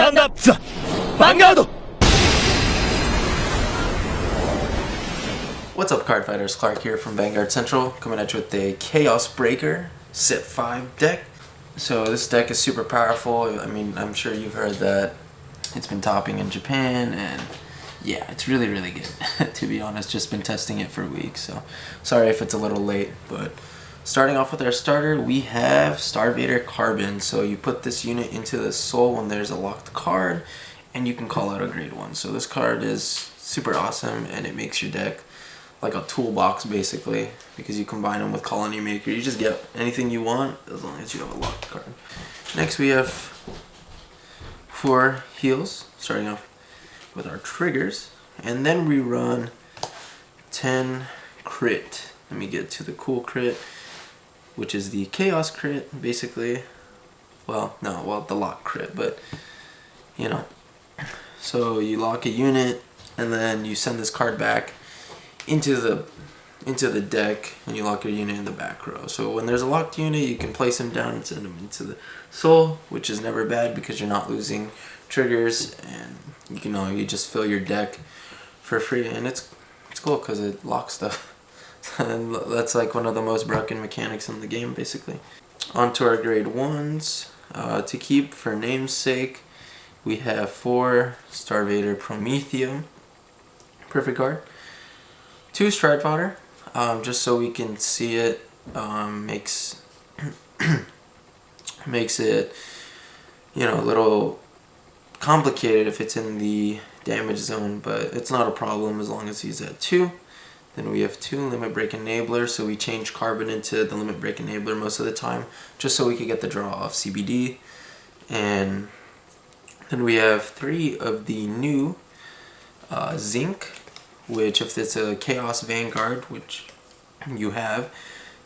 Stand up, Vanguard! What's up, Cardfighters? Clark here from Vanguard Central, coming at you with a Chaos Breaker Set 5 deck. So this deck is super powerful. I mean, I'm sure you've heard that it's been topping in Japan, and yeah, it's really, really good. To be honest, just been testing it for a week, so sorry if it's a little late. But starting off with our starter, we have Starvader Carbon. So you put this unit into the soul when there's a locked card, and you can call out a grade 1. So this card is super awesome, and it makes your deck like a toolbox basically, because you combine them with Colony Maker. You just get anything you want as long as you have a locked card. Next we have 4 heals, starting off with our triggers, and then we run 10 crit. Let me get to the cool crit, which is the chaos crit basically. Well, the lock crit, but you know. So you lock a unit and then you send this card back into the deck, and you lock your unit in the back row. So when there's a locked unit, you can place him down and send him into the soul, which is never bad because you're not losing triggers, and you just fill your deck for free, and it's cool because it locks stuff. And that's like one of the most broken mechanics in the game basically. On to our grade 1s. To keep for name's sake, we have 4 Starvader Prometheum. Perfect card. 2 Stride Fodder, just so we can see it. Makes it, a little complicated if it's in the damage zone, but it's not a problem as long as he's at 2. Then we have 2 Limit Break Enabler, so we change Carbon into the Limit Break Enabler most of the time, just so we could get the draw off CBD. And then we have 3 of the new Zinc, which if it's a Chaos Vanguard, which you have,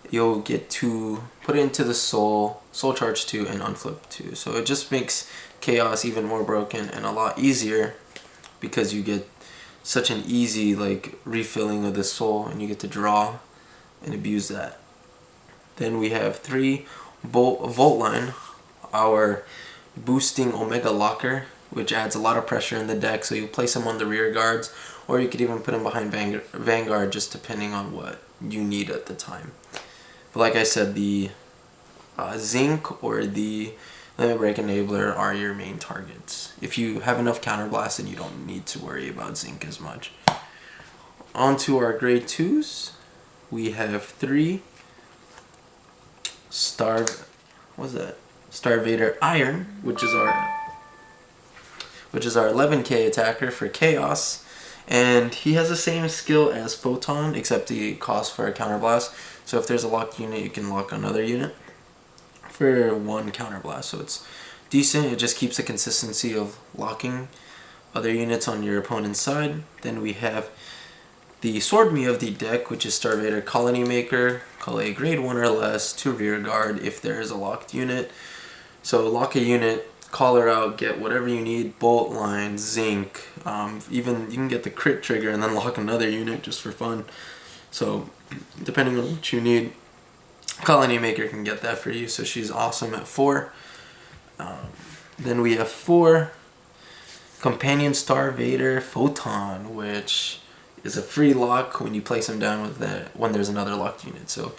you'll get to put it into the Soul Charge 2, and Unflip 2. So it just makes Chaos even more broken and a lot easier, because you get such an easy refilling of the Soul, and you get to draw and abuse that. Then we have 3 Volt Line, our boosting Omega Locker, which adds a lot of pressure in the deck, so you place them on the rear guards, or you could even put them behind Vanguard, just depending on what you need at the time. But like I said, the Zinc or the Limit Break Enabler are your main targets. If you have enough Counterblast, then you don't need to worry about Zinc as much. On to our grade 2s. We have 3 Starvader Iron, which is our 11k attacker for Chaos. And he has the same skill as Photon, except he costs for a Counterblast. So if there's a locked unit, you can lock another unit for 1 Counterblast. So it's decent. It just keeps the consistency of locking other units on your opponent's side. Then we have the Sword Me of the deck, which is Starvader Colony Maker. Call a grade 1 or less to rear guard if there is a locked unit. So lock a unit, call her out, get whatever you need, Bolt Line, Zinc, even you can get the crit trigger and then lock another unit just for fun. So depending on what you need, Colony Maker can get that for you, so she's awesome at 4. Then we have 4 Companion Starvader Photon, which is a free lock when you place him down when there's another locked unit. So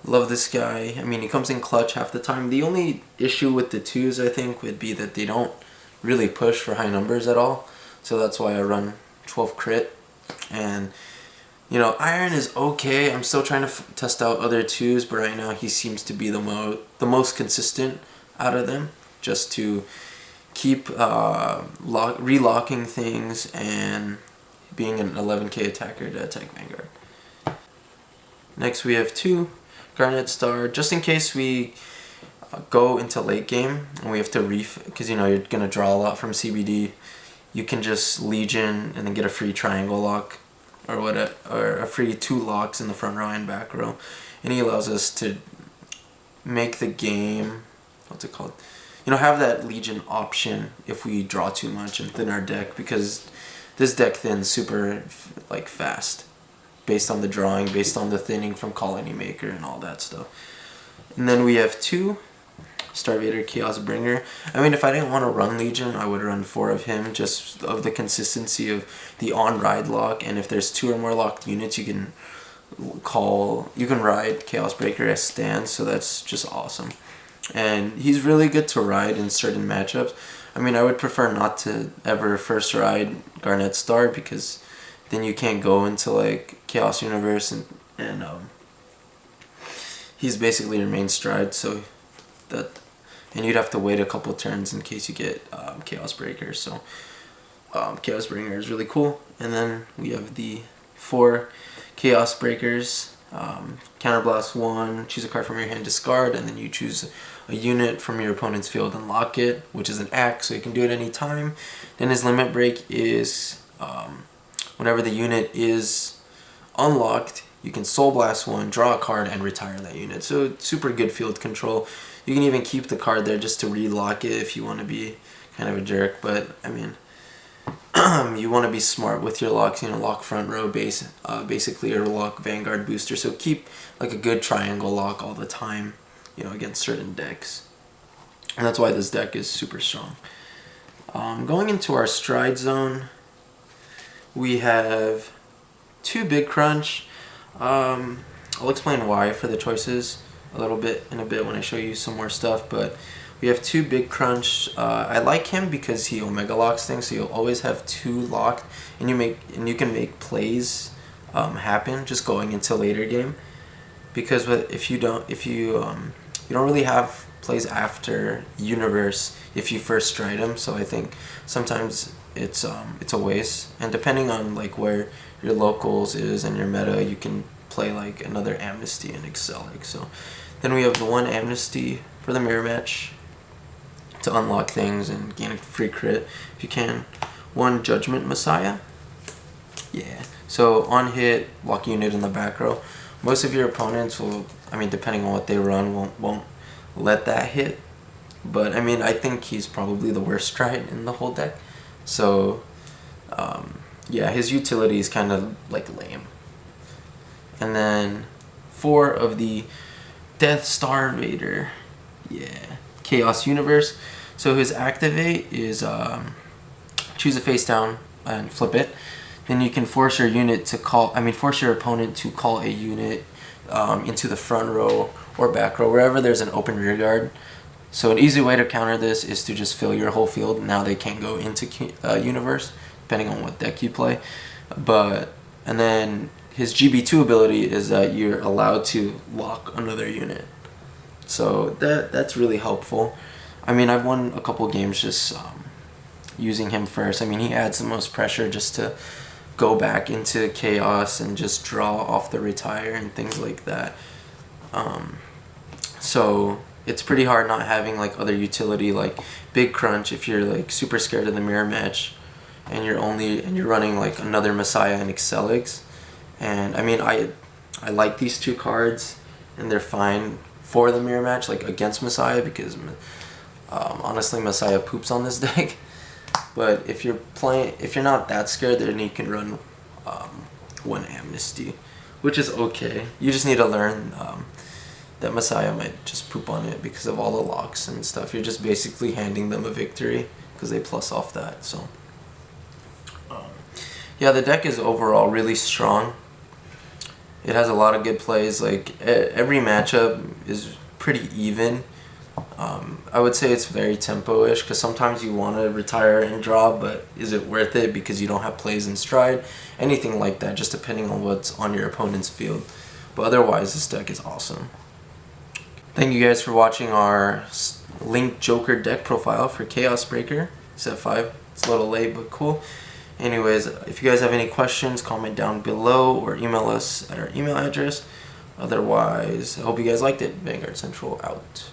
love this guy. I mean, he comes in clutch half the time. The only issue with the 2s, I think, would be that they don't really push for high numbers at all. So that's why I run 12 crit. And, Iron is okay. I'm still trying to test out other 2s, but right now he seems to be the most consistent out of them, just to keep relocking things and being an 11k attacker to attack Vanguard. Next we have 2 Garnet Star, just in case we go into late game and we have to because you're gonna draw a lot from CBD. You can just Legion and then get a free triangle lock, or a free 2 locks in the front row and back row, and he allows us to make the game, have that Legion option if we draw too much and thin our deck, because this deck thins super fast, based on the drawing, based on the thinning from Colony Maker and all that stuff. And then we have 2 Starvader Chaos Bringer. I mean, if I didn't want to run Legion, I would run 4 of him, just of the consistency of the on-ride lock, and if there's 2 or more locked units, you can ride Chaos Breaker as stands, so that's just awesome. And he's really good to ride in certain matchups. I mean, I would prefer not to ever first ride Garnet Star, because then you can't go into like Chaos Universe, and he's basically your main stride, so that, and you'd have to wait a couple turns in case you get Chaos Breaker. So Chaos Bringer is really cool. And then we have the 4 Chaos Breakers. Counterblast 1, choose a card from your hand, discard, and then you choose a unit from your opponent's field and lock it, which is an axe, so you can do it any time. Then his limit break is whenever the unit is unlocked, you can Soul Blast 1, draw a card, and retire that unit. So it's super good field control. You can even keep the card there just to relock it if you want to be kind of a jerk, but I mean, you want to be smart with your locks, you know, lock front row base, basically, or lock Vanguard booster. So keep like a good triangle lock all the time, you know, against certain decks. And that's why this deck is super strong. Going into our stride zone, we have 2 Big Crunch. I'll explain why for the choices a little bit in a bit when I show you some more stuff, but we have 2 Big Crunch. I like him because he Omega locks things, so you'll always have 2 locked, and you can make plays happen just going into later game. Because if you don't really have plays after Universe if you first stride him, so I think sometimes it's a waste. And depending on like where your locals is and your meta, you can play like another Amnesty and Excellic. So then we have the 1 Amnesty for the mirror match to unlock things and gain a free crit if you can. 1 Judgment Messiah. Yeah. So on hit, lock unit in the back row. Most of your opponents will, I mean, depending on what they run, won't let that hit. But I mean, I think he's probably the worst stride in the whole deck. So yeah, his utility is kind of like lame. And then 4 of the Death Starvader. Yeah. Chaos Universe. So his activate is choose a face down and flip it. Then you can force your unit to force your opponent to call a unit into the front row or back row, wherever there's an open rear guard. So an easy way to counter this is to just fill your whole field. Now they can't go into Universe, depending on what deck you play. And then his GB2 ability is that you're allowed to lock another unit. So that's really helpful. I mean, I've won a couple games just using him first. I mean, he adds the most pressure just to go back into chaos and just draw off the retire and things like that. So it's pretty hard not having like other utility like Big Crunch if you're like super scared of the mirror match and you're running like another Messiah and Excelix. And I mean, I like these 2 cards and they're fine for the mirror match, like against Messiah, because honestly Messiah poops on this deck. But if you're not that scared, then you can run 1 Amnesty, which is okay. You just need to learn that Messiah might just poop on it because of all the locks and stuff. You're just basically handing them a victory because they plus off that. So yeah, the deck is overall really strong. It has a lot of good plays. Like every matchup is pretty even. I would say it's very tempo-ish because sometimes you want to retire and draw, but is it worth it because you don't have plays in stride? Anything like that, just depending on what's on your opponent's field. But otherwise, this deck is awesome. Thank you guys for watching our Link Joker deck profile for Chaos Breaker set 5. It's a little late, but cool. Anyways, if you guys have any questions, comment down below or email us at our email address. Otherwise, I hope you guys liked it. Vanguard Central out.